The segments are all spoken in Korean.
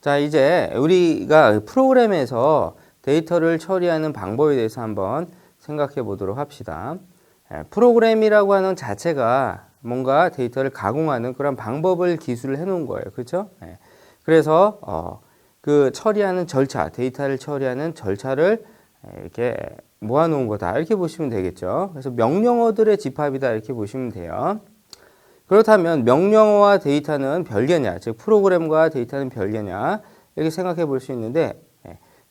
자, 이제 우리가 프로그램에서 데이터를 처리하는 방법에 대해서 한번 생각해 보도록 합시다. 프로그램이라고 하는 자체가 뭔가 데이터를 가공하는 그런 방법을 기술을 해 놓은 거예요. 그렇죠? 그래서 그 처리하는 절차, 데이터를 처리하는 절차를 이렇게 모아 놓은 거다. 이렇게 보시면 되겠죠. 그래서 명령어들의 집합이다. 이렇게 보시면 돼요. 그렇다면 명령어와 데이터는 별개냐, 즉 프로그램과 데이터는 별개냐 이렇게 생각해 볼 수 있는데,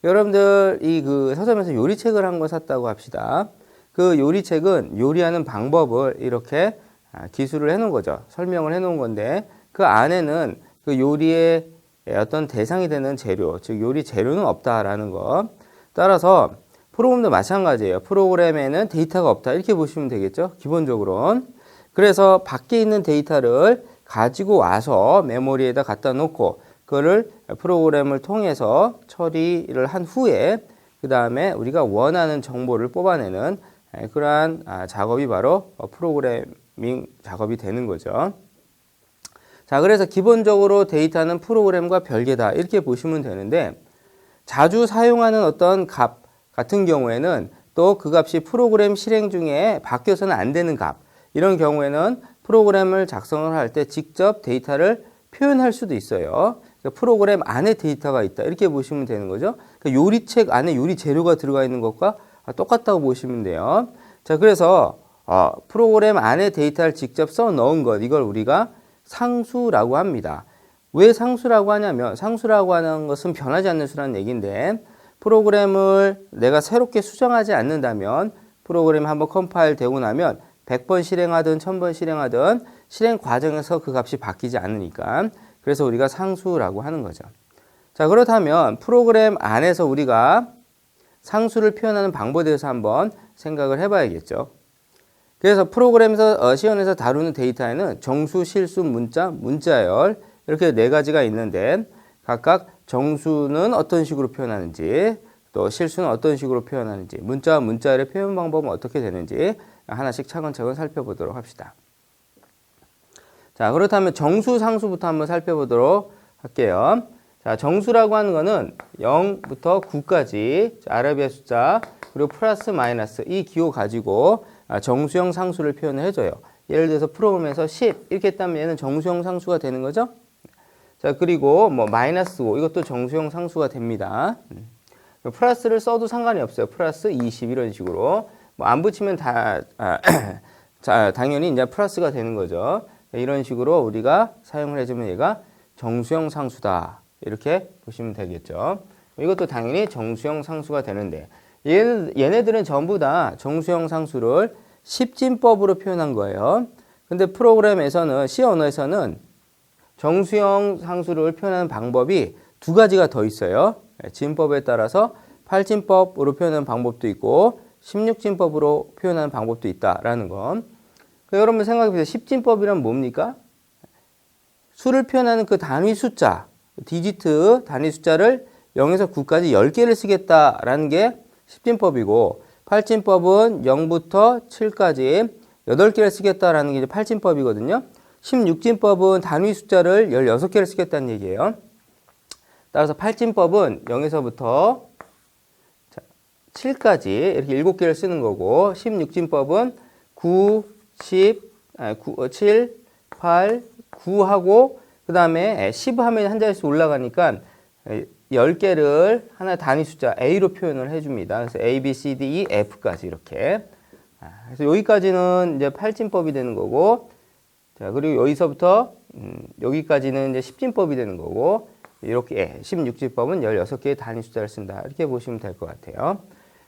여러분들 이 그 서점에서 요리책을 한 권 샀다고 합시다. 그 요리책은 요리하는 방법을 이렇게 기술을 해 놓은 거죠. 설명을 해 놓은 건데, 그 안에는 그 요리의 어떤 대상이 되는 재료, 즉 요리 재료는 없다라는 거. 따라서 프로그램도 마찬가지예요. 프로그램에는 데이터가 없다 이렇게 보시면 되겠죠. 기본적으로. 그래서 밖에 있는 데이터를 가지고 와서 메모리에다 갖다 놓고 그거를 프로그램을 통해서 처리를 한 후에 그 다음에 우리가 원하는 정보를 뽑아내는 그러한 작업이 바로 프로그래밍 작업이 되는 거죠. 자, 그래서 기본적으로 데이터는 프로그램과 별개다 이렇게 보시면 되는데, 자주 사용하는 어떤 값 같은 경우에는 또 그 값이 프로그램 실행 중에 바뀌어서는 안 되는 값, 이런 경우에는 프로그램을 작성을 할 때 직접 데이터를 표현할 수도 있어요. 그러니까 프로그램 안에 데이터가 있다 이렇게 보시면 되는 거죠. 그러니까 요리책 안에 요리 재료가 들어가 있는 것과 똑같다고 보시면 돼요. 자, 그래서 프로그램 안에 데이터를 직접 써 넣은 것, 이걸 우리가 상수라고 합니다. 왜 상수라고 하냐면, 상수라고 하는 것은 변하지 않는 수라는 얘기인데, 프로그램을 내가 새롭게 수정하지 않는다면 프로그램 한번 컴파일 되고 나면 100번 실행하든 1000번 실행하든 실행 과정에서 그 값이 바뀌지 않으니까, 그래서 우리가 상수라고 하는 거죠. 자, 그렇다면 프로그램 안에서 우리가 상수를 표현하는 방법에 대해서 한번 생각을 해봐야겠죠. 그래서 프로그램에서 시험에서 다루는 데이터에는 정수, 실수, 문자, 문자열 이렇게 네 가지가 있는데, 각각 정수는 어떤 식으로 표현하는지, 또 실수는 어떤 식으로 표현하는지, 문자와 문자열의 표현 방법은 어떻게 되는지 하나씩 차근차근 살펴보도록 합시다. 자, 그렇다면 정수, 상수부터 한번 살펴보도록 할게요. 자, 정수라고 하는 거는 0부터 9까지 아라비아 숫자 그리고 플러스 마이너스 이 기호 가지고 정수형 상수를 표현을 해줘요. 예를 들어서 프로그램에서 10 이렇게 했다면 얘는 정수형 상수가 되는 거죠. 자, 그리고 뭐 마이너스 5 이것도 정수형 상수가 됩니다. 플러스를 써도 상관이 없어요. 플러스 20 이런 식으로 뭐 안 붙이면 자, 당연히 이제 플러스가 되는 거죠. 이런 식으로 우리가 사용을 해주면 얘가 정수형 상수다 이렇게 보시면 되겠죠. 이것도 당연히 정수형 상수가 되는데, 얘네들은 전부 다 정수형 상수를 십진법으로 표현한 거예요. 근데 프로그램에서는, C 언어에서는 정수형 상수를 표현하는 방법이 두 가지가 더 있어요. 진법에 따라서 8진법으로 표현하는 방법도 있고 16진법으로 표현하는 방법도 있다라는 건. 여러분 생각해 보세요. 10진법이란 뭡니까? 수를 표현하는 그 단위 숫자, 디지트 단위 숫자를 0에서 9까지 10개를 쓰겠다라는 게 10진법이고, 8진법은 0부터 7까지 8개를 쓰겠다라는 게 이제 8진법이거든요. 16진법은 단위 숫자를 16개를 쓰겠다는 얘기예요. 따라서 8진법은 0에서부터 7까지 이렇게 7개를 쓰는 거고, 16진법은 9, 10, 7, 8, 9하고 그 다음에 10 하면 한 자릿수 올라가니까 10개를 하나의 단위 숫자 A로 표현을 해줍니다. 그래서 A, B, C, D, E, F까지 이렇게. 그래서 여기까지는 이제 8진법이 되는 거고, 자, 그리고 여기서부터 여기까지는 이제 10진법이 되는 거고, 이렇게 16진법은 16개의 단위 숫자를 쓴다. 이렇게 보시면 될 것 같아요.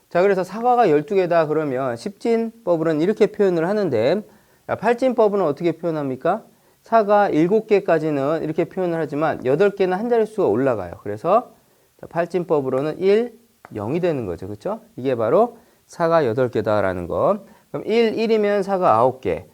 자, 그래서 사과가 12개다 그러면 10진법으로는 이렇게 표현을 하는데, 8진법은 어떻게 표현합니까? 사과 7개까지는 이렇게 표현을 하지만 8개는 한 자릿수가 올라가요. 그래서 8진법으로는 1, 0이 되는 거죠. 그렇죠? 이게 바로 사과 8개다라는 거. 그럼 1, 1이면 사과 9개,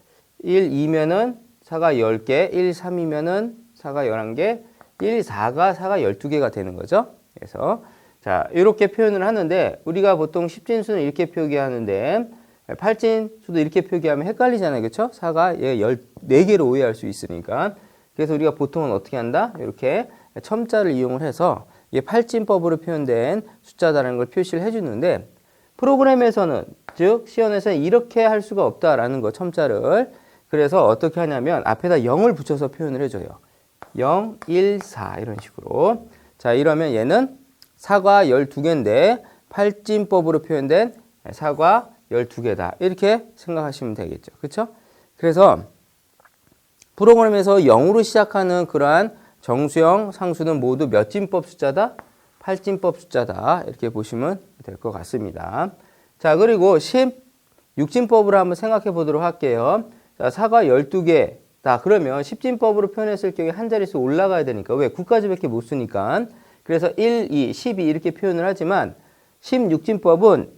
1, 2면은 사과 10개, 1, 3이면은 사과 11개, 1, 4가 사과 12개가 되는 거죠. 그래서 자, 이렇게 표현을 하는데, 우리가 보통 10진수는 이렇게 표기하는데 8진수도 이렇게 표기하면 헷갈리잖아요. 그렇죠? 사가 14개로 오해할 수 있으니까. 그래서 우리가 보통은 어떻게 한다? 이렇게 첨자를 이용을 해서 이게 팔진법으로 표현된 숫자다라는 걸 표시를 해주는데 프로그램에서는 즉 C원에서는 이렇게 할 수가 없다라는 거 첨자를. 그래서 어떻게 하냐면 앞에다 0을 붙여서 표현을 해줘요. 0, 1, 4 이런 식으로. 자, 이러면 얘는 사과 12개인데 팔진법으로 표현된 사과 12개다. 이렇게 생각하시면 되겠죠. 그렇죠? 그래서 프로그램에서 0으로 시작하는 그러한 정수형 상수는 모두 몇 진법 숫자다? 팔진법 숫자다. 이렇게 보시면 될 것 같습니다. 자, 그리고 16진법으로 한번 생각해 보도록 할게요. 자, 사과 12개다. 그러면 10진법으로 표현했을 경우에 한 자릿수 올라가야 되니까. 왜? 9까지밖에 못 쓰니까. 그래서 1, 2, 12 이렇게 표현을 하지만 16진법은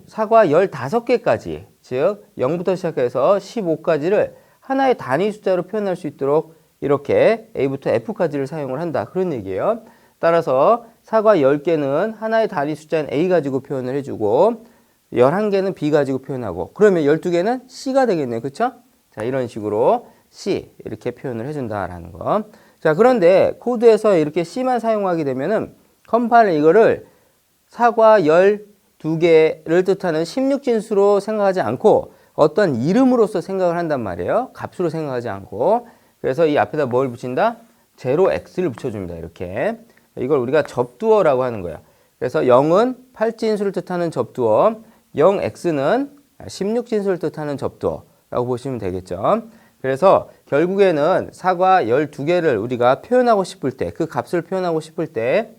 사과 15개까지, 즉 0부터 시작해서 15까지를 하나의 단위 숫자로 표현할 수 있도록 이렇게 A부터 F까지를 사용을 한다. 그런 얘기예요. 따라서 사과 10개는 하나의 단위 숫자인 A 가지고 표현을 해주고 11개는 B 가지고 표현하고 그러면 12개는 C가 되겠네요. 그렇죠? 자, 이런 식으로 C 이렇게 표현을 해준다라는 거. 자, 그런데 코드에서 이렇게 C만 사용하게 되면은 컴파일러 이거를 사과 12개를 뜻하는 16진수로 생각하지 않고 어떤 이름으로서 생각을 한단 말이에요. 값으로 생각하지 않고. 그래서 이 앞에다 뭘 붙인다? 0x를 붙여줍니다. 이렇게. 이걸 우리가 접두어라고 하는 거야. 그래서 0은 8진수를 뜻하는 접두어, 0x는 16진수를 뜻하는 접두어라고 보시면 되겠죠. 그래서 결국에는 사과 12개를 우리가 표현하고 싶을 때, 그 값을 표현하고 싶을 때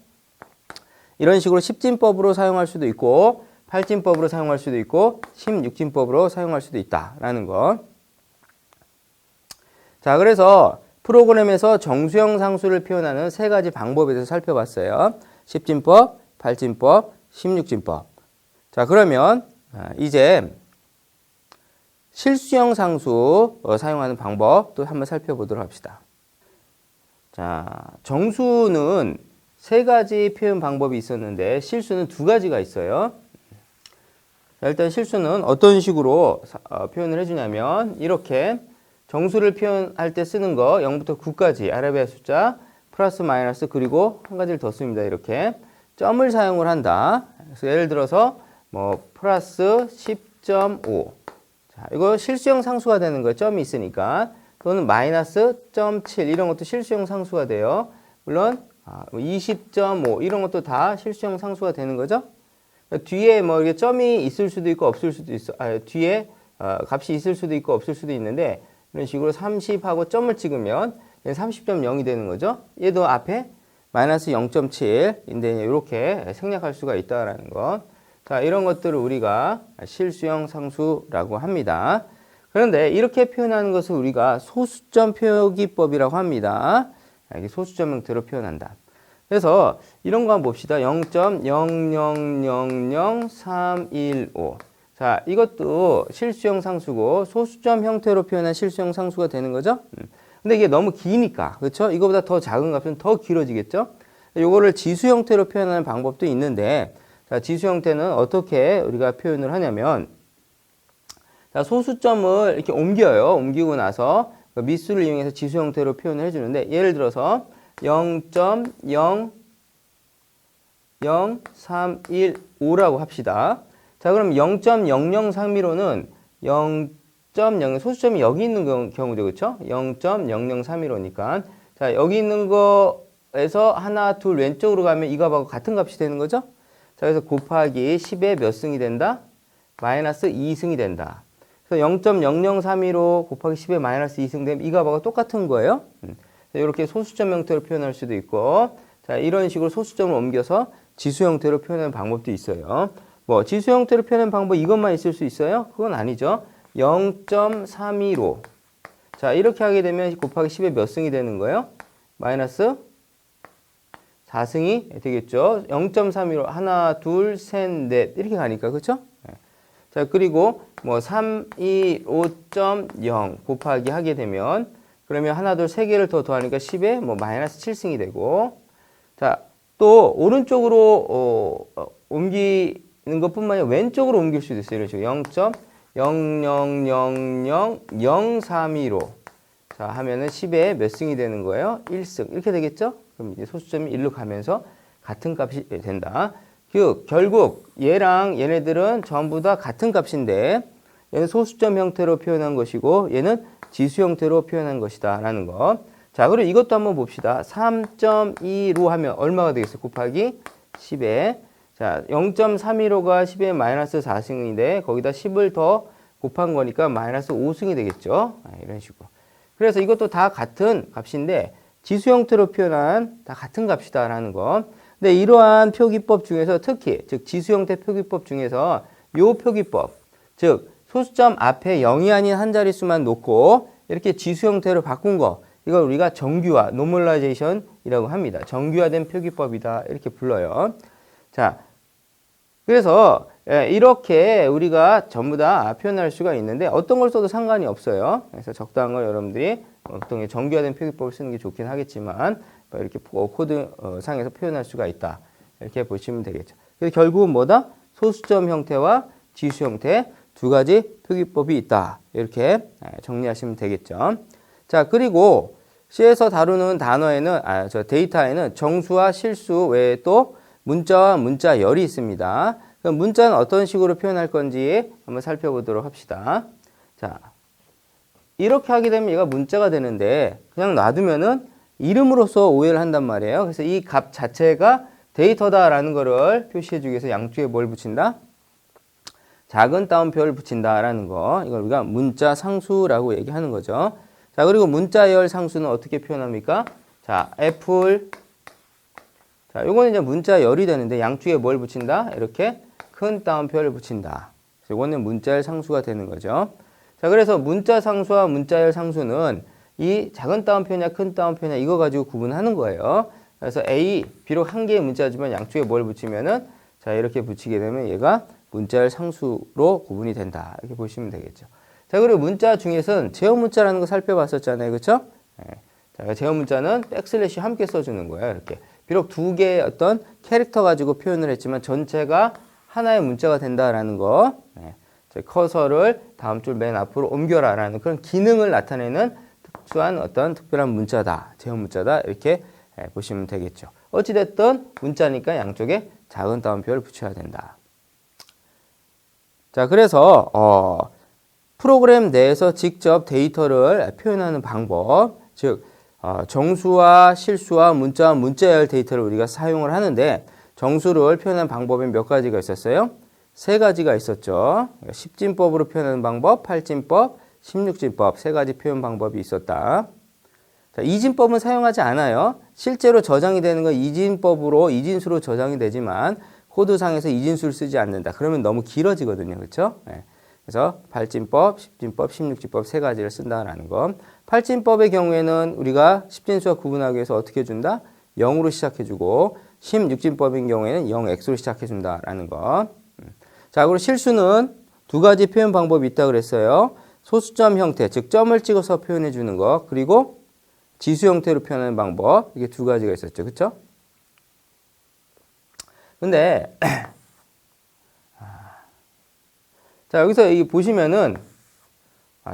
이런 식으로 10진법으로 사용할 수도 있고 8진법으로 사용할 수도 있고 16진법으로 사용할 수도 있다라는 거. 자, 그래서 프로그램에서 정수형 상수를 표현하는 세 가지 방법에 대해서 살펴봤어요. 10진법, 8진법, 16진법. 자, 그러면 이제 실수형 상수 사용하는 방법 또 한번 살펴보도록 합시다. 자, 정수는 세 가지 표현 방법이 있었는데 실수는 두 가지가 있어요. 자, 일단 실수는 어떤 식으로 표현을 해주냐면 이렇게 정수를 표현할 때 쓰는 거 0부터 9까지 아라비아 숫자 플러스 마이너스 그리고 한 가지를 더 씁니다. 이렇게 점을 사용을 한다. 그래서 예를 들어서 뭐 플러스 10.5 자, 이거 실수형 상수가 되는 거예요. 점이 있으니까. 또는 마이너스 0.7 이런 것도 실수형 상수가 돼요. 물론 20.5 이런 것도 다 실수형 상수가 되는 거죠. 뒤에 뭐 이게 점이 있을 수도 있고 없을 수도 있어. 뒤에 값이 있을 수도 있고 없을 수도 있는데 이런 식으로 30하고 점을 찍으면 30.0이 되는 거죠. 얘도 앞에 마이너스 0.7인데 이렇게 생략할 수가 있다라는 것. 자, 이런 것들을 우리가 실수형 상수라고 합니다. 그런데 이렇게 표현하는 것을 우리가 소수점 표기법이라고 합니다. 이게 소수점 형태로 표현한다. 그래서 이런 거 한번 봅시다. 0.0000315. 자, 이것도 실수형 상수고 소수점 형태로 표현한 실수형 상수가 되는 거죠. 근데 이게 너무 기니까, 그렇죠? 이거보다 더 작은 값은 더 길어지겠죠? 이거를 지수 형태로 표현하는 방법도 있는데, 자, 지수 형태는 어떻게 우리가 표현을 하냐면, 자, 소수점을 이렇게 옮겨요. 옮기고 나서 그 밑수를 이용해서 지수 형태로 표현을 해주는데, 예를 들어서 0.00315라고 합시다. 자, 그럼 0.00315는 0.0 소수점이 여기 있는 경우죠. 그렇죠? 0.00315니까. 자, 여기 있는 거에서 하나, 둘 왼쪽으로 가면 이 값하고 같은 값이 되는 거죠? 자, 그래서 곱하기 10에 몇 승이 된다? 마이너스 2승이 된다. 그래서 0.00315 곱하기 10에 마이너스 2승 되면 이 값하고 똑같은 거예요. 이렇게 소수점 형태로 표현할 수도 있고, 자, 이런 식으로 소수점을 옮겨서 지수 형태로 표현하는 방법도 있어요. 뭐 지수 형태로 표현하는 방법 이것만 있을 수 있어요? 그건 아니죠. 0.315. 자, 이렇게 하게 되면 곱하기 10에 몇 승이 되는 거예요? 마이너스 4승이 되겠죠. 0.315 하나, 둘, 셋, 넷 이렇게 가니까 그렇죠? 자, 그리고 뭐 325.0 곱하기 하게 되면 그러면 하나, 둘, 세 개를 더 더하니까 10에 뭐 마이너스 7승이 되고 자, 또 오른쪽으로 옮기는 것뿐만 아니라 왼쪽으로 옮길 수도 있어요. 이런 식으로 0.0000315 자, 하면은 10에 몇 승이 되는 거예요? 1승. 이렇게 되겠죠? 그럼 이제 소수점이 1로 가면서 같은 값이 된다. 결국 얘랑 얘네들은 전부 다 같은 값인데 얘는 소수점 형태로 표현한 것이고 얘는 지수 형태로 표현한 것이다 라는 거. 자, 그리고 이것도 한번 봅시다. 3.2로 하면 얼마가 되겠어요? 곱하기 10에 자, 0.315가 10에 마이너스 4승인데 거기다 10을 더 곱한 거니까 마이너스 5승이 되겠죠? 이런 식으로. 그래서 이것도 다 같은 값인데 지수 형태로 표현한 다 같은 값이다 라는 거. 근데 이러한 표기법 중에서 특히 즉 지수 형태 표기법 중에서 요 표기법 즉 소수점 앞에 0이 아닌 한 자릿수만 놓고 이렇게 지수 형태로 바꾼 거 이걸 우리가 정규화, 노멀라이제이션이라고 합니다. 정규화된 표기법이다 이렇게 불러요. 자, 그래서 이렇게 우리가 전부 다 표현할 수가 있는데 어떤 걸 써도 상관이 없어요. 그래서 적당한 걸 여러분들이 어떤 정규화된 표기법을 쓰는 게 좋긴 하겠지만 이렇게 코드 상에서 표현할 수가 있다. 이렇게 보시면 되겠죠. 그래서 결국은 뭐다? 소수점 형태와 지수 형태 두 가지 표기법이 있다. 이렇게 정리하시면 되겠죠. 자, 그리고 C에서 다루는 단어에는 데이터에는 정수와 실수 외에 또 문자와 문자열이 있습니다. 그럼 문자는 어떤 식으로 표현할 건지 한번 살펴보도록 합시다. 자, 이렇게 하게 되면 얘가 문자가 되는데 그냥 놔두면은 이름으로써 오해를 한단 말이에요. 그래서 이 값 자체가 데이터다라는 거를 표시해 주기 위해서 양쪽에 뭘 붙인다? 작은 따옴표를 붙인다라는 거. 이걸 우리가 문자 상수라고 얘기하는 거죠. 자, 그리고 문자열 상수는 어떻게 표현합니까? 자, 애플. 자, 요거는 이제 문자열이 되는데 양쪽에 뭘 붙인다? 이렇게 큰 따옴표를 붙인다. 요거는 문자열 상수가 되는 거죠. 자, 그래서 문자 상수와 문자열 상수는 이 작은 따옴표냐 큰 따옴표냐 이거 가지고 구분하는 거예요. 그래서 A, 비록 한 개의 문자지만 양쪽에 뭘 붙이면은 자, 이렇게 붙이게 되면 얘가 문자열 상수로 구분이 된다. 이렇게 보시면 되겠죠. 자, 그리고 문자 중에서는 제어 문자라는 거 살펴봤었잖아요. 그렇죠? 네. 자, 제어 문자는 백슬래시 함께 써주는 거예요. 이렇게. 비록 두 개의 어떤 캐릭터 가지고 표현을 했지만 전체가 하나의 문자가 된다라는 거. 네. 커서를 다음 줄 맨 앞으로 옮겨라라는 그런 기능을 나타내는 특수한 어떤 특별한 문자다. 제어 문자다. 이렇게 보시면 되겠죠. 어찌됐든 문자니까 양쪽에 작은 따옴표를 붙여야 된다. 자, 그래서 프로그램 내에서 직접 데이터를 표현하는 방법, 즉 정수와 실수와 문자와 문자열 데이터를 우리가 사용을 하는데 정수를 표현하는 방법이 몇 가지가 있었어요? 세 가지가 있었죠. 10진법으로 표현하는 방법, 8진법, 16진법 세 가지 표현 방법이 있었다. 자, 2진법은 사용하지 않아요. 실제로 저장이 되는 건 2진법으로 2진수로 저장이 되지만 코드상에서 2진수를 쓰지 않는다. 그러면 너무 길어지거든요. 그렇죠? 네. 그래서 8진법, 10진법, 16진법 세 가지를 쓴다라는 거. 8진법의 경우에는 우리가 10진수와 구분하기 위해서 어떻게 해준다? 0으로 시작해주고 16진법인 경우에는 0x로 시작해준다라는 거. 자, 그리고 실수는 두 가지 표현 방법이 있다고 그랬어요. 소수점 형태, 즉 점을 찍어서 표현해 주는 거, 그리고 지수 형태로 표현하는 방법. 이게 두 가지가 있었죠. 그렇죠? 근데 자, 여기서 이 보시면은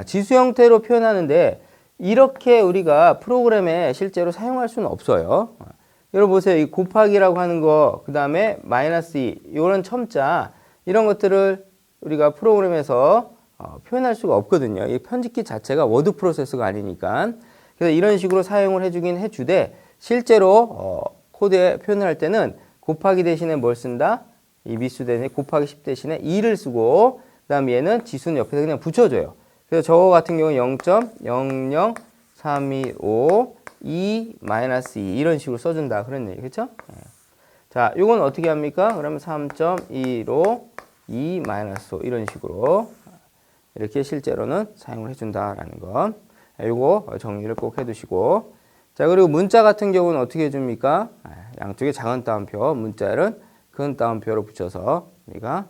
지수 형태로 표현하는데 이렇게 우리가 프로그램에 실제로 사용할 수는 없어요. 여러분 보세요. 이 곱하기라고 하는 거, 그 다음에 마이너스 2, 이런 첨자, 이런 것들을 우리가 프로그램에서 표현할 수가 없거든요. 이 편집키 자체가 워드 프로세서가 아니니까. 그래서 이런 식으로 사용을 해주긴 해주되 실제로 코드에 표현을 할 때는 곱하기 대신에 뭘 쓴다? 이 미수 대신에 곱하기 10 대신에 2를 쓰고 그 다음에 얘는 지수는 옆에서 그냥 붙여줘요. 그래서 저거 같은 경우는 0.00325 2 마이너스 2 이런 식으로 써준다. 그런 얘기 그렇죠? 자, 요건 어떻게 합니까? 그러면 3.2로 2 마이너스 5 이런 식으로 이렇게 실제로는 사용을 해준다라는 거. 요거 정리를 꼭 해두시고. 자, 그리고 문자 같은 경우는 어떻게 해줍니까? 양쪽에 작은 따옴표, 문자를 큰 따옴표로 붙여서 우리가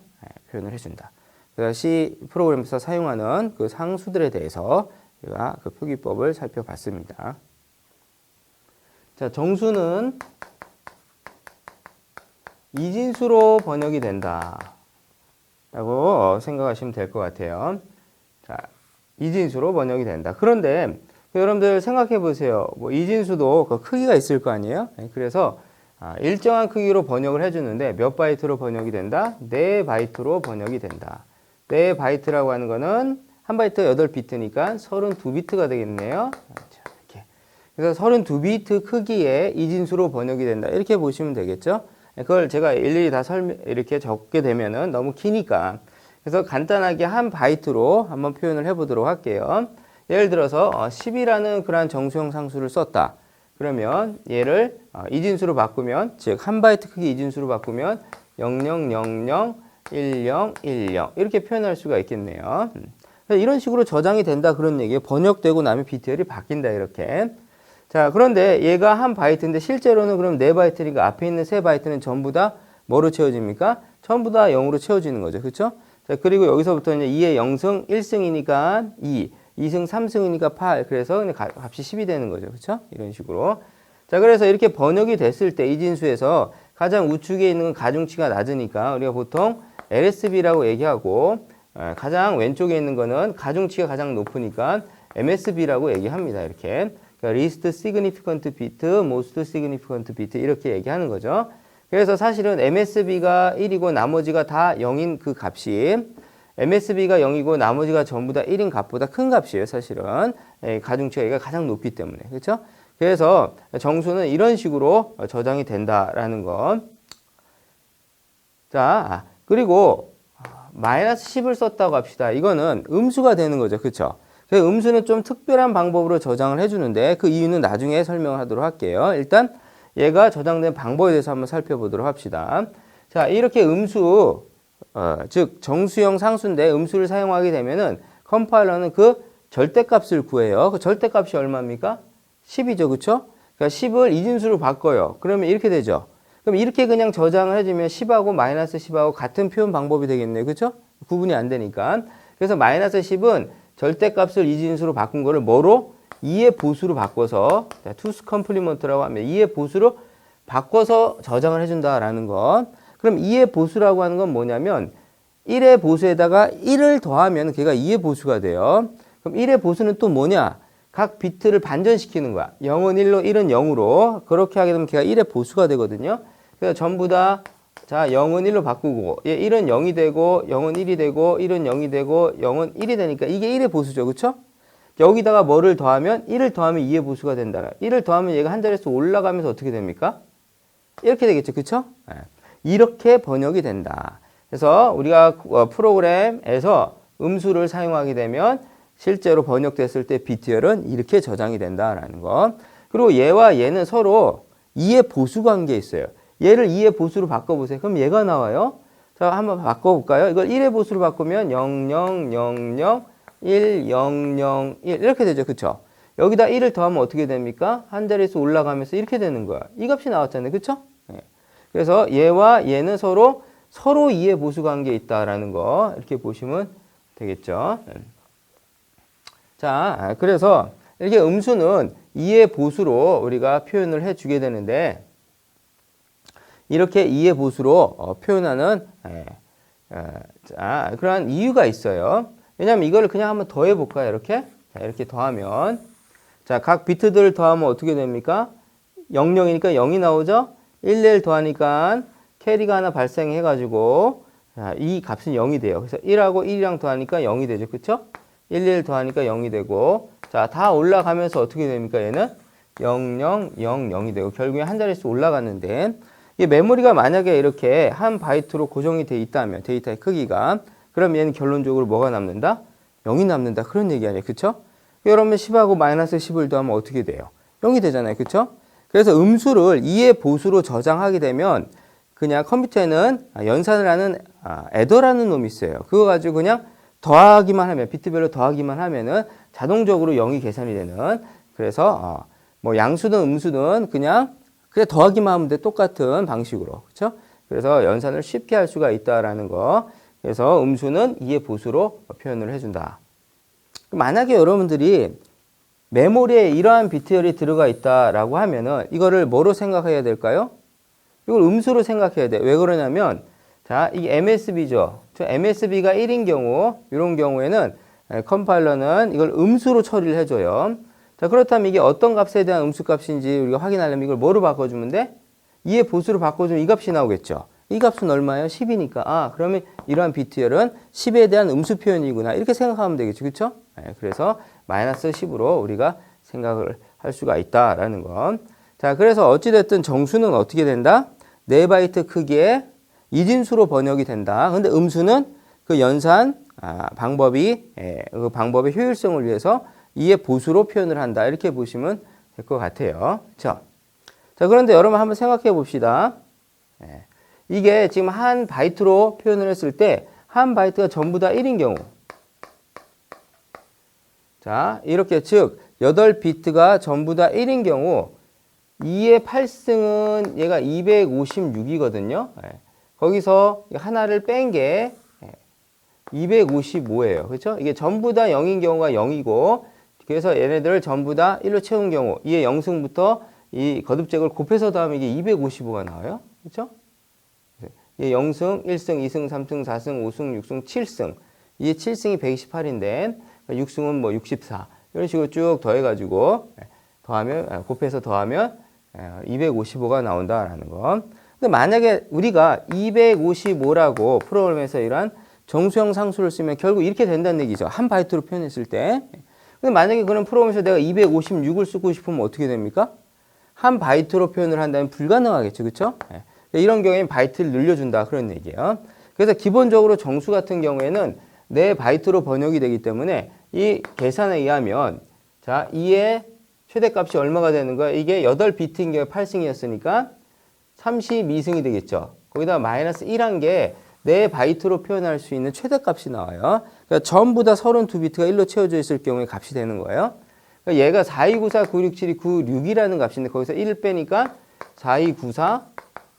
표현을 해준다. 그래서 C 프로그램에서 사용하는 그 상수들에 대해서 우리가 그 표기법을 살펴봤습니다. 자, 정수는 이진수로 번역이 된다 라고 생각하시면 될 것 같아요. 자, 이진수로 번역이 된다. 그런데 여러분들 생각해 보세요. 뭐 이진수도 그 크기가 있을 거 아니에요? 그래서 일정한 크기로 번역을 해주는데 몇 바이트로 번역이 된다? 4바이트로 번역이 된다. 4바이트라고 하는 거는 한 바이트 8비트니까 32비트가 되겠네요. 이렇게. 그래서 32비트 크기의 이진수로 번역이 된다. 이렇게 보시면 되겠죠? 그걸 제가 일일이 다 이렇게 적게 되면은 너무 기니까. 그래서 간단하게 한 바이트로 한번 표현을 해보도록 할게요. 예를 들어서 10이라는 그러한 정수형 상수를 썼다. 그러면 얘를 이진수로 바꾸면, 즉 한 바이트 크기 이진수로 바꾸면 0000 1010 이렇게 표현할 수가 있겠네요. 이런 식으로 저장이 된다 그런 얘기예요. 번역되고 나면 BTL이 바뀐다 이렇게. 자, 그런데 얘가 한 바이트인데 실제로는 그럼 4바이트니까 앞에 있는 3바이트는 전부 다 뭐로 채워집니까? 전부 다 0으로 채워지는 거죠. 그렇죠? 자, 그리고 여기서부터 이제 2의 0승, 1승이니까 2, 2승, 3승이니까 8. 그래서 값이 10이 되는 거죠. 그렇죠? 이런 식으로. 자, 그래서 이렇게 번역이 됐을 때 이진수에서 가장 우측에 있는 건 가중치가 낮으니까 우리가 보통 LSB라고 얘기하고, 가장 왼쪽에 있는 거는 가중치가 가장 높으니까 MSB라고 얘기합니다. 이렇게. 그러니까 Least Significant Bit, Most Significant Bit 이렇게 얘기하는 거죠. 그래서 사실은 MSB가 1이고 나머지가 다 0인 그 값이 MSB가 0이고 나머지가 전부 다 1인 값보다 큰 값이에요. 사실은 가중치가 얘가 가장 높기 때문에. 그렇죠? 그래서 정수는 이런 식으로 저장이 된다라는 거. 자, 그리고 마이너스 10을 썼다고 합시다. 이거는 음수가 되는 거죠. 그렇죠? 그 음수는 좀 특별한 방법으로 저장을 해주는데 그 이유는 나중에 설명을 하도록 할게요. 일단 얘가 저장된 방법에 대해서 한번 살펴보도록 합시다. 자, 이렇게 음수, 즉 정수형 상수인데 음수를 사용하게 되면은 컴파일러는 그 절대값을 구해요. 그 절대값이 얼마입니까? 10이죠. 그렇죠? 그러니까 10을 이진수로 바꿔요. 그러면 이렇게 되죠. 그럼 이렇게 그냥 저장을 해주면 10하고 마이너스 10하고 같은 표현 방법이 되겠네요. 그렇죠? 구분이 안 되니까. 그래서 마이너스 10은 절대값을 이진수로 바꾼 거를 뭐로? 2의 보수로 바꿔서, 투스 컴플리먼트라고 하면 2의 보수로 바꿔서 저장을 해준다라는 것. 그럼 2의 보수라고 하는 건 뭐냐면 1의 보수에다가 1을 더하면 걔가 2의 보수가 돼요. 그럼 1의 보수는 또 뭐냐? 각 비트를 반전시키는 거야. 0은 1로, 1은 0으로. 그렇게 하게 되면 걔가 1의 보수가 되거든요. 그래서 전부 다 자, 0은 1로 바꾸고, 1은 0이 되고, 0은 1이 되고, 1은 0이 되고, 0은 1이 되니까 이게 1의 보수죠. 그쵸? 여기다가 뭐를 더하면 1을 더하면 2의 보수가 된다. 1을 더하면 얘가 한 자릿수 올라가면서 어떻게 됩니까? 이렇게 되겠죠. 그쵸? 이렇게 번역이 된다. 그래서 우리가 프로그램에서 음수를 사용하게 되면 실제로 번역됐을 때 BTL은 이렇게 저장이 된다라는 거. 그리고 얘와 얘는 서로 2의 보수 관계에 있어요. 얘를 2의 보수로 바꿔보세요. 그럼 얘가 나와요. 자, 한번 바꿔볼까요? 이걸 1의 보수로 바꾸면 0, 0, 0, 0, 1, 0, 0, 1 이렇게 되죠. 그쵸? 여기다 1을 더하면 어떻게 됩니까? 한 자릿수 올라가면서 이렇게 되는 거야. 이 값이 나왔잖아요. 그쵸? 네. 그래서 얘와 얘는 서로 2의 보수 관계에 있다라는 거 이렇게 보시면 되겠죠. 자, 그래서 이렇게 음수는 2의 보수로 우리가 표현을 해주게 되는데 이렇게 2의 보수로 표현하는 자, 그러한 이유가 있어요. 왜냐하면 이거를 그냥 한번 더해볼까요? 이렇게 이렇게 더하면 자, 각 비트들을 더하면 어떻게 됩니까? 00이니까 0이 나오죠? 1을 더하니까 캐리가 하나 발생해가지고 자, 이 값은 0이 돼요. 그래서 1하고 1이랑 더하니까 0이 되죠. 그쵸? 1 더하니까 0이 되고 자, 다 올라가면서 어떻게 됩니까? 얘는 0, 0, 0, 0이 되고 결국에 한 자릿수 올라갔는데 이 메모리가 만약에 이렇게 한 바이트로 고정이 돼 있다면 데이터의 크기가 그럼 얘는 결론적으로 뭐가 남는다? 0이 남는다. 그런 얘기 아니에요. 그쵸? 여러분 10하고 마이너스 10을 더하면 어떻게 돼요? 0이 되잖아요. 그쵸? 그래서 음수를 2의 보수로 저장하게 되면 그냥 컴퓨터에는 연산을 하는 애더라는 놈이 있어요. 그거 가지고 그냥 더하기만 하면 비트별로 더하기만 하면은 자동적으로 0이 계산이 되는 그래서 뭐 양수든 음수든 그냥 더하기만 하면 돼. 똑같은 방식으로. 그렇죠? 그래서 연산을 쉽게 할 수가 있다라는 거. 그래서 음수는 2의 보수로 표현을 해준다. 만약에 여러분들이 메모리에 이러한 비트열이 들어가 있다라고 하면은 이거를 뭐로 생각해야 될까요? 이걸 음수로 생각해야 돼. 왜 그러냐면 자, 이 MSB죠. 저 MSB가 1인 경우 이런 경우에는 컴파일러는 이걸 음수로 처리를 해줘요. 자, 그렇다면 이게 어떤 값에 대한 음수값인지 우리가 확인하려면 이걸 뭐로 바꿔주면 돼? 2의 보수로 바꿔주면 이 값이 나오겠죠. 이 값은 얼마예요? 10이니까. 아, 그러면 이러한 비트열은 10에 대한 음수 표현이구나. 이렇게 생각하면 되겠죠. 그렇죠? 네, 그래서 마이너스 10으로 우리가 생각을 할 수가 있다라는 건. 자, 그래서 어찌됐든 정수는 어떻게 된다? 4바이트 크기의 이진수로 번역이 된다. 근데 음수는 그 연산 방법이 그 방법의 효율성을 위해서 2의 보수로 표현을 한다. 이렇게 보시면 될 것 같아요. 그렇죠? 자, 그런데 여러분 한번 생각해 봅시다. 이게 지금 한 바이트로 표현을 했을 때 한 바이트가 전부 다 1인 경우. 자, 이렇게 즉 8비트가 전부 다 1인 경우 2의 8승은 얘가 256이거든요. 거기서 하나를 뺀 게 255예요. 그렇죠? 이게 전부 다 0인 경우가 0이고 그래서 얘네들을 전부 다 1로 채운 경우 2의 0승부터 이 거듭잭을 곱해서 더하면 이게 255가 나와요. 그렇죠? 이게 0승, 1승, 2승, 3승, 4승, 5승, 6승, 7승. 이게 7승이 128인데 6승은 뭐 64. 이런 식으로 쭉 더해가지고 더하면 곱해서 더하면 255가 나온다라는 거. 근데 만약에 우리가 255라고 프로그램에서 이러한 정수형 상수를 쓰면 결국 이렇게 된다는 얘기죠. 한 바이트로 표현했을 때. 근데 만약에 그런 프로그램에서 내가 256을 쓰고 싶으면 어떻게 됩니까? 한 바이트로 표현을 한다면 불가능하겠죠. 그렇죠? 이런 경우에는 바이트를 늘려준다. 그런 얘기예요. 그래서 기본적으로 정수 같은 경우에는 4바이트로 번역이 되기 때문에 이 계산에 의하면 자, 2의 최대값이 얼마가 되는 거야? 이게 8비트인 경우에 8승이었으니까 32승이 되겠죠. 거기다 마이너스 1한 게 4바이트로 표현할 수 있는 최대값이 나와요. 그러니까 전부 다 32비트가 1로 채워져 있을 경우에 값이 되는 거예요. 그러니까 얘가 4294, 9672, 96이라는 값인데 거기서 1 빼니까 4294,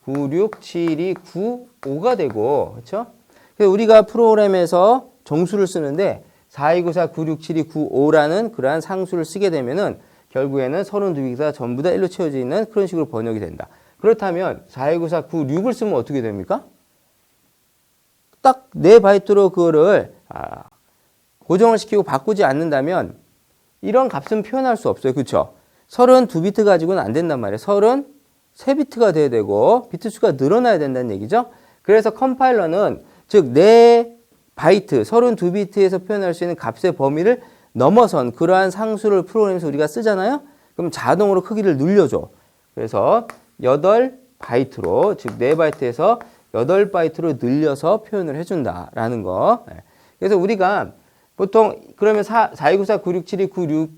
9672, 95가 되고 그렇죠? 그래서 우리가 프로그램에서 정수를 쓰는데 4294, 9672, 95라는 그러한 상수를 쓰게 되면은 결국에는 32개가 전부 다 1로 채워져 있는 그런 식으로 번역이 된다. 그렇다면 4294, 96을 쓰면 어떻게 됩니까? 딱 4바이트로 그거를 고정을 시키고 바꾸지 않는다면 이런 값은 표현할 수 없어요. 그렇죠? 32비트 가지고는 안 된단 말이에요. 33비트가 돼야 되고 비트 수가 늘어나야 된다는 얘기죠. 그래서 컴파일러는 즉 4바이트, 32비트에서 표현할 수 있는 값의 범위를 넘어선 그러한 상수를 프로그램에서 우리가 쓰잖아요. 그럼 자동으로 크기를 늘려줘. 그래서 8바이트로 즉 4바이트에서 8바이트로 늘려서 표현을 해준다라는 거. 그래서 우리가 보통 그러면 4294, 9672,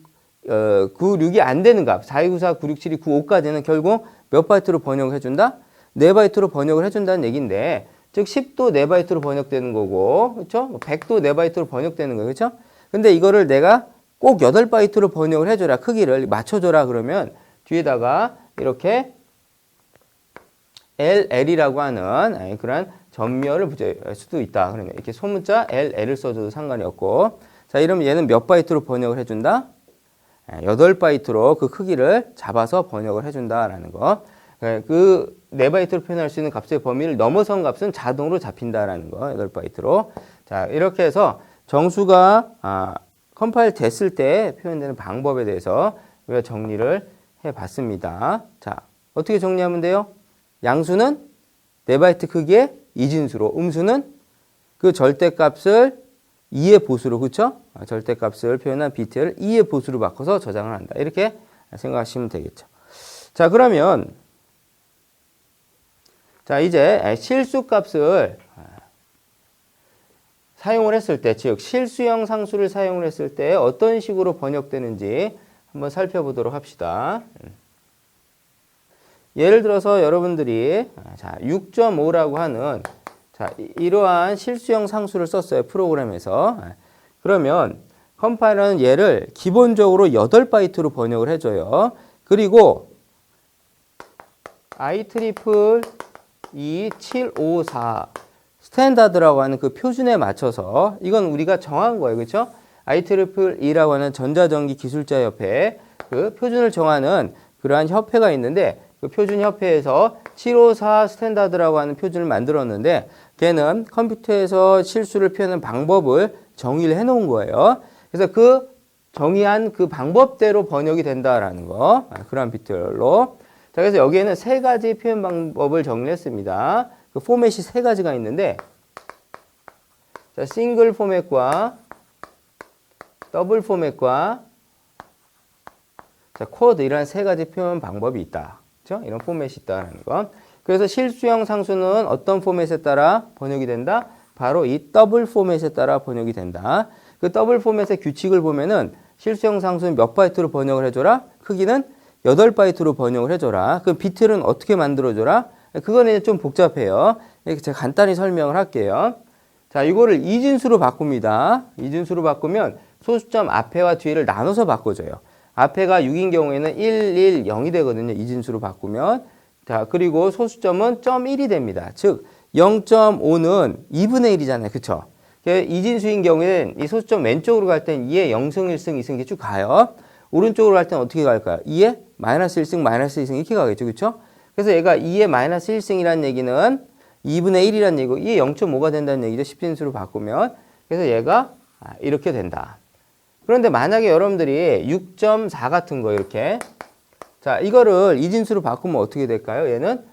96이 안 되는 값 4294, 9672, 95까지는 결국 몇 바이트로 번역을 해준다? 4바이트로 번역을 해준다는 얘기인데 즉 10도 4바이트로 번역되는 거고 그렇죠? 100도 4바이트로 번역되는 거예요. 그렇죠? 근데 이거를 내가 꼭 8바이트로 번역을 해줘라. 크기를 맞춰줘라. 그러면 뒤에다가 이렇게 LL이라고 하는 그런 전멸을 붙일 수도 있다. 그러면 이렇게 소문자 LL을 써줘도 상관이 없고 자 이러면 얘는 몇 바이트로 번역을 해준다? 8바이트로 그 크기를 잡아서 번역을 해준다라는 거. 그 4바이트로 표현할 수 있는 값의 범위를 넘어선 값은 자동으로 잡힌다라는 거. 8바이트로. 자 이렇게 해서 정수가 컴파일 됐을 때 표현되는 방법에 대해서 우리가 정리를 해봤습니다. 자 어떻게 정리하면 돼요? 양수는 4바이트 크기의 이진수로, 음수는 그 절대값을 2의 보수로, 그렇죠? 절대값을 표현한 비트를 2의 보수로 바꿔서 저장을 한다. 이렇게 생각하시면 되겠죠. 자, 그러면 자 이제 실수값을 사용을 했을 때, 즉 실수형 상수를 사용을 했을 때 어떤 식으로 번역되는지 한번 살펴보도록 합시다. 예를 들어서 여러분들이 자 6.5라고 하는 자 이러한 실수형 상수를 썼어요. 프로그램에서. 그러면 컴파일러는 얘를 기본적으로 8바이트로 번역을 해줘요. 그리고 IEEE 754 스탠다드라고 하는 그 표준에 맞춰서 이건 우리가 정한 거예요. 그렇죠? IEEE라고 하는 전자전기기술자협회 그 표준을 정하는 그러한 협회가 있는데 그 표준 협회에서 754 스탠다드라고 하는 표준을 만들었는데 걔는 컴퓨터에서 실수를 표현하는 방법을 정의를 해놓은 거예요. 그래서 그 정의한 그 방법대로 번역이 된다라는 거. 그런 비트별로. 자, 그래서 여기에는 세 가지 표현 방법을 정리했습니다. 그 포맷이 세 가지가 있는데, 자, 싱글 포맷과 더블 포맷과 자, 쿼드 이런 세 가지 표현 방법이 있다. 그렇죠? 이런 포맷이 있다는 거. 그래서 실수형 상수는 어떤 포맷에 따라 번역이 된다? 바로 이 더블 포맷에 따라 번역이 된다. 그 더블 포맷의 규칙을 보면은 실수형 상수는 몇 바이트로 번역을 해줘라? 크기는 8바이트로 번역을 해줘라. 그 비트는 어떻게 만들어줘라? 그거는 좀 복잡해요. 이렇게 제가 간단히 설명을 할게요. 자, 이거를 이진수로 바꿉니다. 이진수로 바꾸면 소수점 앞에와 뒤를 나눠서 바꿔줘요. 앞에가 6인 경우에는 1, 1, 0이 되거든요. 이진수로 바꾸면. 자, 그리고 소수점은 0.1이 됩니다. 즉, 0.5는 2분의 1이잖아요. 그쵸? 이진수인 경우에는 이 소수점 왼쪽으로 갈 땐 2에 0승, 1승, 2승 이렇게 쭉 가요. 오른쪽으로 갈 땐 어떻게 갈까요? 2에 마이너스 1승, 마이너스 2승 이렇게 가겠죠. 그쵸? 그래서 얘가 2에 마이너스 1승이라는 얘기는 2분의 1이라는 얘기고 2에 0.5가 된다는 얘기죠. 10진수로 바꾸면. 그래서 얘가 이렇게 된다. 그런데 만약에 여러분들이 6.4 같은 거 이렇게 자, 이거를 이진수로 바꾸면 어떻게 될까요? 얘는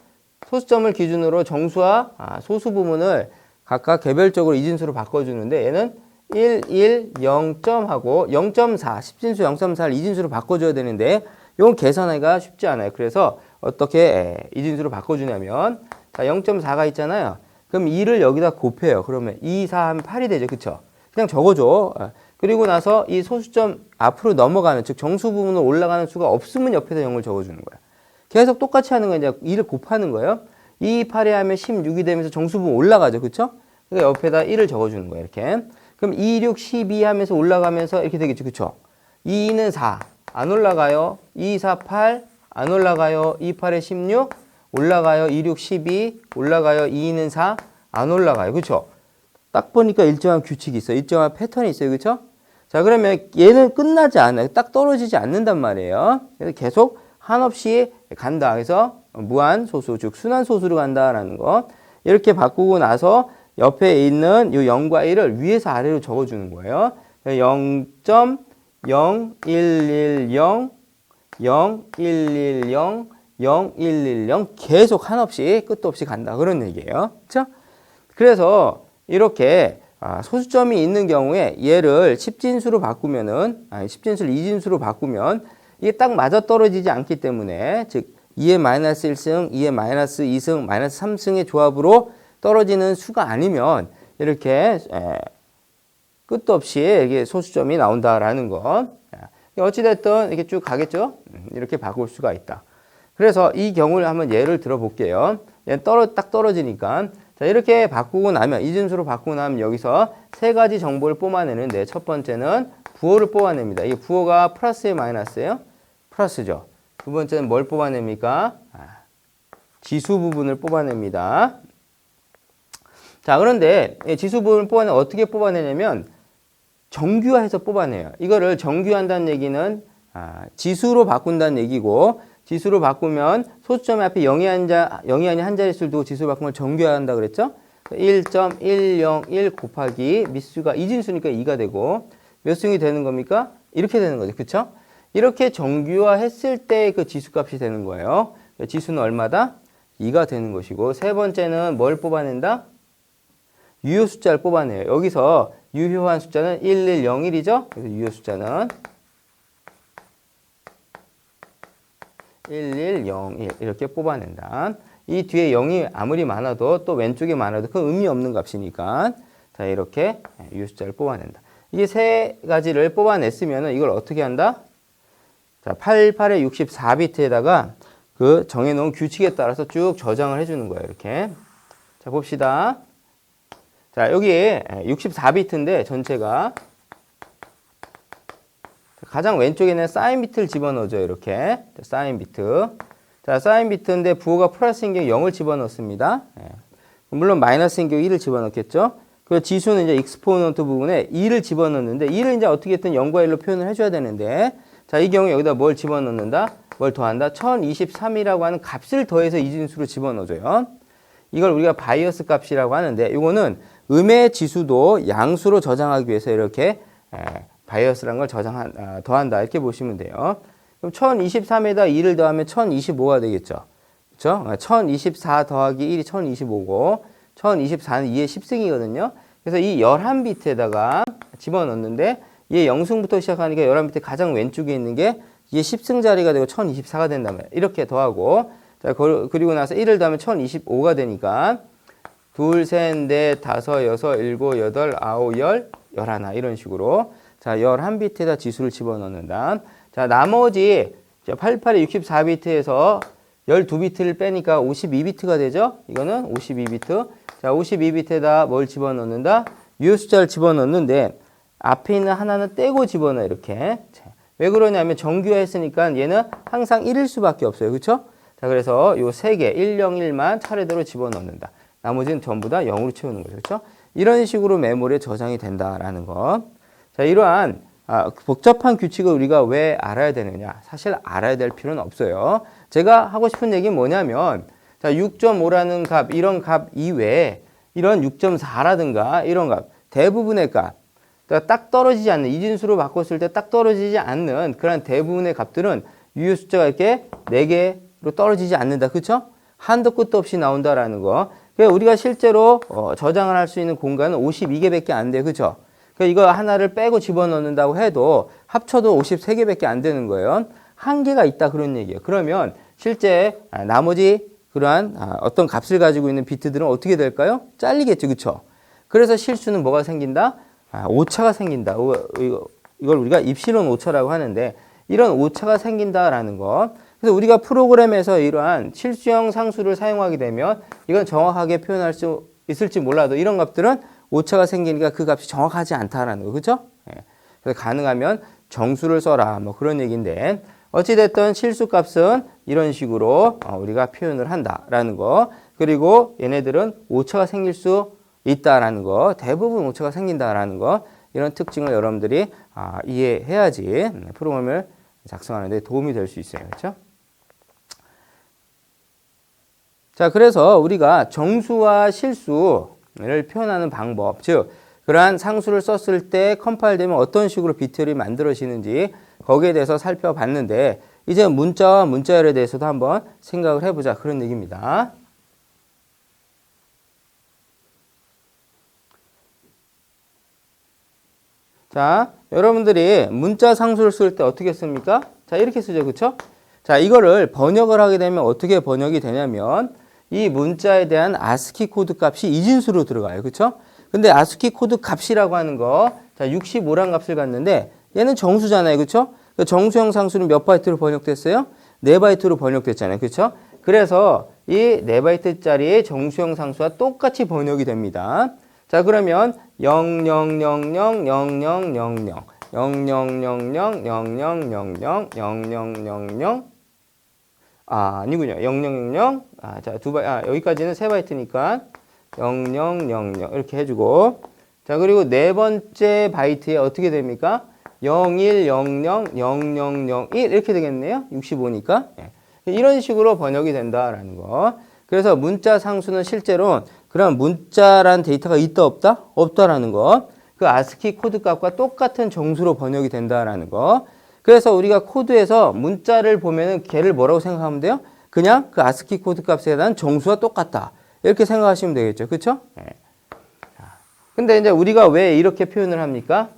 소수점을 기준으로 정수와 소수 부문을 각각 개별적으로 이진수로 바꿔주는데 얘는 1, 1, 0점하고 0.4, 10진수 0.4를 이진수로 바꿔줘야 되는데 이건 계산하기가 쉽지 않아요. 그래서 어떻게 이진수로 바꿔주냐면 자, 0.4가 있잖아요. 그럼 2를 여기다 곱해요. 그러면 2, 4 하면 8이 되죠. 그쵸? 그냥 적어줘. 그리고 나서 이 소수점 앞으로 넘어가는 즉 정수 부분으로 올라가는 수가 없으면 옆에다 0을 적어주는 거야. 계속 똑같이 하는 거 이제 2를 곱하는 거예요. 2, 8에 하면 16이 되면서 정수 부분 올라가죠. 그쵸? 그러니까 옆에다 1을 적어주는 거예요. 이렇게. 그럼 2, 6, 12 하면서 올라가면서 이렇게 되겠죠. 그쵸? 2는 4. 안 올라가요. 2, 4, 8. 안 올라가요. 2, 8에 16. 올라가요. 2, 6, 12. 올라가요. 2는 4. 안 올라가요. 그쵸? 딱 보니까 일정한 규칙이 있어요. 일정한 패턴이 있어요. 그쵸? 자, 그러면 얘는 끝나지 않아요. 딱 떨어지지 않는단 말이에요. 그래서 계속 한없이 간다. 그래서 무한 소수, 즉 순환 소수로 간다라는 거. 이렇게 바꾸고 나서 옆에 있는 이 0과 1을 위에서 아래로 적어주는 거예요. 0.0110, 0110, 0110 계속 한없이 끝도 없이 간다. 그런 얘기예요. 그렇죠? 그래서 이렇게 소수점이 있는 경우에 얘를 10진수로 바꾸면은 10진수를 2진수로 바꾸면 이게 딱 맞아 떨어지지 않기 때문에 즉 2의 마이너스 1승, 2의 마이너스 2승, 마이너스 3승의 조합으로 떨어지는 수가 아니면 이렇게 끝도 없이 이게 소수점이 나온다라는 거. 어찌됐든 이렇게 쭉 가겠죠? 이렇게 바꿀 수가 있다. 그래서 이 경우를 한번 예를 들어 볼게요. 얘는 딱 떨어지니까. 자, 이렇게 바꾸고 나면, 이진수로 바꾸고 나면 여기서 세 가지 정보를 뽑아내는데 첫 번째는 부호를 뽑아냅니다. 이 부호가 플러스예요, 마이너스예요? 플러스죠. 두 번째는 뭘 뽑아냅니까? 지수 부분을 뽑아냅니다. 자, 그런데 지수 부분을 뽑아내면 어떻게 뽑아내냐면 정규화해서 뽑아내요. 이거를 정규한다는 얘기는 지수로 바꾼다는 얘기고 지수로 바꾸면 소수점 앞에 0이 아닌 한 자릿수를 두고 지수로 바꾸면 정규화한다 그랬죠? 1.101 곱하기 밑수가 이진수니까 2가 되고 몇 승이 되는 겁니까? 이렇게 되는 거죠. 그쵸? 이렇게 정규화했을 때 그 지수값이 되는 거예요. 지수는 얼마다? 2가 되는 것이고 세 번째는 뭘 뽑아낸다? 유효 숫자를 뽑아내요. 여기서 유효한 숫자는 1101이죠? 그래서 유효 숫자는 1101 이렇게 뽑아낸다. 이 뒤에 0이 아무리 많아도 또 왼쪽에 많아도 그 의미 없는 값이니까 자 이렇게 유효 숫자를 뽑아낸다. 이게 세 가지를 뽑아냈으면 이걸 어떻게 한다? 자 88의 64비트에다가 그 정해놓은 규칙에 따라서 쭉 저장을 해주는 거예요. 이렇게. 자 봅시다. 자 여기에 64비트인데 전체가 가장 왼쪽에는 사인 비트를 집어넣어줘. 이렇게 사인 비트. 자 사인 비트인데 부호가 플러스인 경우 0을 집어넣습니다. 물론 마이너스인 경우 1을 집어넣겠죠. 그리고 지수는 이제 익스포넌트 부분에 2를 집어넣는데 2를 이제 어떻게든 0과 1로 표현을 해줘야 되는데 자 이 경우에 여기다 뭘 집어넣는다? 뭘 더한다? 1023이라고 하는 값을 더해서 이진수로 집어넣어줘요. 이걸 우리가 바이어스 값이라고 하는데 이거는 음의 지수도 양수로 저장하기 위해서 이렇게 바이어스란 걸 더한다. 이렇게 보시면 돼요. 그럼 1023에다 2를 더하면 1025가 되겠죠. 그렇죠? 1024 더하기 1이 1025고 1024는 2의 10승이거든요. 그래서 이 11비트에다가 집어넣는데 얘 0승부터 시작하니까 11비트 가장 왼쪽에 있는 게 이게 10승 자리가 되고 1024가 된다면 이렇게 더하고 자, 그리고 나서 1을 더하면 1025가 되니까 둘, 셋, 넷, 다섯, 여섯, 일곱, 여덟, 아홉, 열, 열하나 이런 식으로 자 11비트에다 지수를 집어넣는다. 자 나머지 88의 64비트에서 12비트를 빼니까 52비트가 되죠. 이거는 52비트. 자 52비트에다 뭘 집어넣는다? 유효 숫자를 집어넣는데 앞에 있는 하나는 떼고 집어넣어 이렇게. 자, 왜 그러냐면 정규화했으니까 얘는 항상 1일 수밖에 없어요. 그렇죠? 자 그래서 요 세 개 1, 0, 1만 차례대로 집어넣는다. 나머지는 전부 다 0으로 채우는 거죠. 그렇죠? 이런 식으로 메모리에 저장이 된다라는 거. 자, 이러한 복잡한 규칙을 우리가 왜 알아야 되느냐? 사실 알아야 될 필요는 없어요. 제가 하고 싶은 얘기는 뭐냐면 자, 6.5라는 값, 이런 값 이외에 이런 6.4라든가 이런 값, 대부분의 값, 딱 떨어지지 않는, 이진수로 바꿨을 때 딱 떨어지지 않는 그런 대부분의 값들은 유효 숫자가 이렇게 4개로 떨어지지 않는다. 그렇죠? 한도 끝도 없이 나온다라는 거. 그러니까 우리가 실제로 저장을 할 수 있는 공간은 52개밖에 안 돼요. 그렇죠? 그러니까 이거 하나를 빼고 집어넣는다고 해도 합쳐도 53개밖에 안 되는 거예요. 한계가 있다 그런 얘기예요. 그러면 실제 나머지 그러한 어떤 값을 가지고 있는 비트들은 어떻게 될까요? 잘리겠죠. 그렇죠? 그래서 실수는 뭐가 생긴다? 오차가 생긴다. 이걸 우리가 입실론 오차라고 하는데 이런 오차가 생긴다라는 거. 그래서 우리가 프로그램에서 이러한 실수형 상수를 사용하게 되면 이건 정확하게 표현할 수 있을지 몰라도 이런 값들은 오차가 생기니까 그 값이 정확하지 않다라는 거. 그렇죠? 그래서 가능하면 정수를 써라. 뭐 그런 얘기인데 어찌됐든 실수값은 이런 식으로 우리가 표현을 한다라는 거. 그리고 얘네들은 오차가 생길 수 있다라는 거. 대부분 오차가 생긴다라는 거. 이런 특징을 여러분들이 이해해야지 프로그램을 작성하는 데 도움이 될 수 있어요. 그렇죠? 자, 그래서 우리가 정수와 실수를 표현하는 방법, 즉 그러한 상수를 썼을 때 컴파일 되면 어떤 식으로 비트들이 만들어지는지 거기에 대해서 살펴봤는데 이제 문자와 문자열에 대해서도 한번 생각을 해보자 그런 얘기입니다. 자, 여러분들이 문자 상수를 쓸 때 어떻게 씁니까? 자, 이렇게 쓰죠. 그렇죠? 자, 이거를 번역을 하게 되면 어떻게 번역이 되냐면 이 문자에 대한 아스키 코드 값이 이진수로 들어가요. 그렇죠? 근데 아스키 코드 값이라고 하는 거, 자, 65란 값을 갖는데 얘는 정수잖아요. 그렇죠? 그 정수형 상수는 몇 바이트로 번역됐어요? 4바이트로 번역됐잖아요. 그렇죠? 그래서 이 4바이트짜리 정수형 상수와 똑같이 번역이 됩니다. 자, 그러면 000000000000000000 아니군요. 0000 자, 여기까지는 3바이트니까 0000 이렇게 해주고 자, 그리고 네 번째 바이트에 어떻게 됩니까? 01000001 이렇게 되겠네요. 65니까. 이런 식으로 번역이 된다라는 거. 그래서 문자 상수는 실제로 그런 문자란 데이터가 있다 없다? 없다라는 거. 그 아스키 코드 값과 똑같은 정수로 번역이 된다라는 거. 그래서 우리가 코드에서 문자를 보면은 걔를 뭐라고 생각하면 돼요? 그냥 그 아스키 코드 값에 대한 정수와 똑같다. 이렇게 생각하시면 되겠죠. 그렇죠? 근데 이제 우리가 왜 이렇게 표현을 합니까?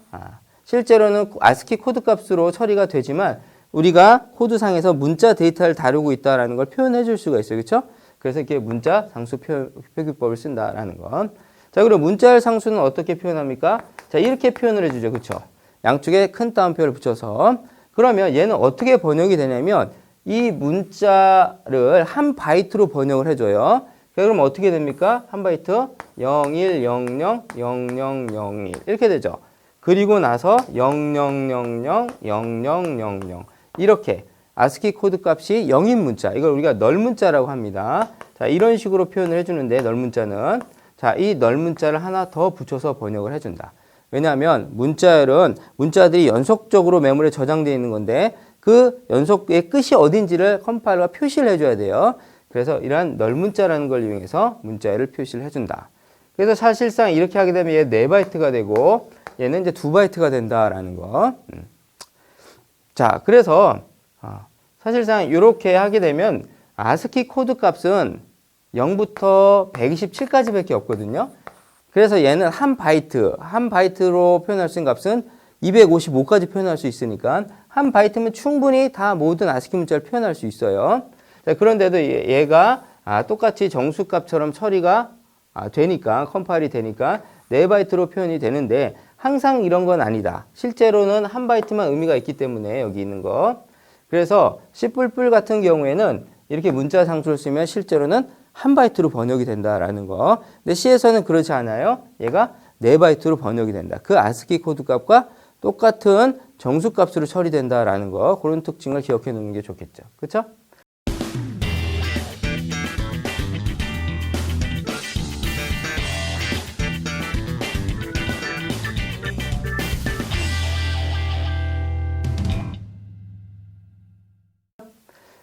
실제로는 아스키 코드 값으로 처리가 되지만 우리가 코드상에서 문자 데이터를 다루고 있다라는 걸 표현해 줄 수가 있어요. 그렇죠? 그래서 이렇게 문자 상수 표기법을 쓴다라는 거. 자, 그리고 문자열 상수는 어떻게 표현합니까? 자, 이렇게 표현을 해주죠. 그렇죠? 양쪽에 큰 따옴표를 붙여서. 그러면 얘는 어떻게 번역이 되냐면 이 문자를 한 바이트로 번역을 해줘요. 그럼 어떻게 됩니까? 한 바이트 01000001 이렇게 되죠. 그리고 나서 00000000 이렇게 아스키 코드 값이 0인 문자, 이걸 우리가 널 문자라고 합니다. 자, 이런 식으로 표현을 해주는데 널 문자는 자, 이 널 문자를 하나 더 붙여서 번역을 해준다. 왜냐하면 문자열은 문자들이 연속적으로 메모리에 저장되어 있는 건데 그 연속의 끝이 어딘지를 컴파일러가 표시를 해줘야 돼요. 그래서 이러한 널 문자라는 걸 이용해서 문자열을 표시를 해준다. 그래서 사실상 이렇게 하게 되면 얘 4바이트가 되고 얘는 이제 2바이트가 된다라는 거. 자, 그래서 사실상 이렇게 하게 되면 아스키 코드 값은 0부터 127까지밖에 없거든요. 그래서 얘는 한 바이트로 표현할 수 있는 값은 255까지 표현할 수 있으니까 한 바이트면 충분히 다 모든 아스키 문자를 표현할 수 있어요. 자, 그런데도 얘가 똑같이 정수값처럼 처리가 되니까, 컴파일이 되니까 4바이트로 표현이 되는데 항상 이런 건 아니다. 실제로는 한 바이트만 의미가 있기 때문에 여기 있는 거. 그래서 C++ 같은 경우에는 이렇게 문자 상수를 쓰면 실제로는 한 바이트로 번역이 된다라는 거. 근데 C에서는 그렇지 않아요. 얘가 4바이트로 번역이 된다. 그 아스키 코드 값과 똑같은 정수 값으로 처리된다라는 거. 그런 특징을 기억해 놓는 게 좋겠죠. 그렇죠?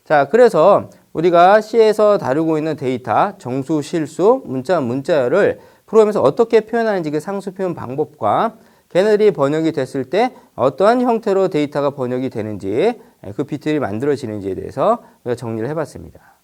자, 그래서 우리가 C에서 다루고 있는 데이터, 정수, 실수, 문자, 문자열을 프로그램에서 어떻게 표현하는지 그 상수 표현 방법과 걔네들이 번역이 됐을 때 어떠한 형태로 데이터가 번역이 되는지 그 비트들이 만들어지는지에 대해서 우리가 정리를 해봤습니다.